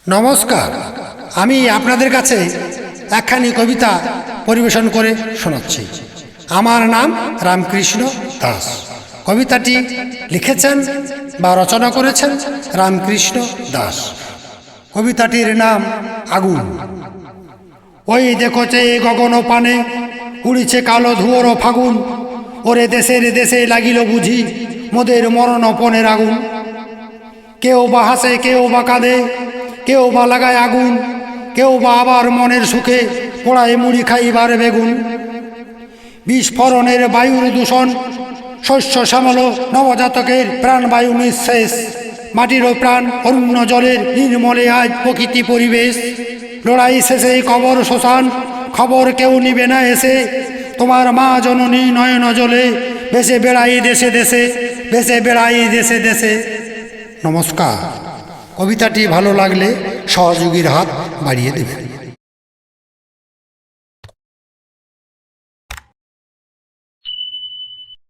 নমস্কার, আমি আপনাদের কাছে একখানি কবিতা পরিবেশন করে শোনাচ্ছি। আমার নাম রামকৃষ্ণ দাস। কবিতাটি লিখেছেন বা রচনা করেছেন রামকৃষ্ণ দাস। কবিতাটির নাম আগুন। ওই দেখো চেয়ে গগন পানে উড়িছে কালো ধুয়োর ফাগুন। ওরে দেশের দেশে লাগিল বুঝি মোদের মরণপণের আগুন। কেউ বা হাসে, কেউ বা কাঁদে, কেউ বা লাগায় আগুন, কেউ বা আবার মনের সুখে পোড়ায় মুড়ি খাইবার বেগুন। বিস্ফোরণের বায়ুর দূষণ, শস্য শ্যামল নবজাতকের প্রাণবায়ু নিঃশেষ। মাটিরও প্রাণ অরণ্য জলের নির্মলে আজ প্রকৃতি পরিবেশ। লড়াই শেষে কবর শ্মশান, খবর কেউ নিবে না এসে। তোমার মা জননী নয়ন জলে ভেসে বেড়াই দেশে দেশে, ভেসে বেড়াই দেশে দেশে। নমস্কার। কবিতাটি ভালো লাগলে সহযোগীর হাত বাড়িয়ে দেবেন।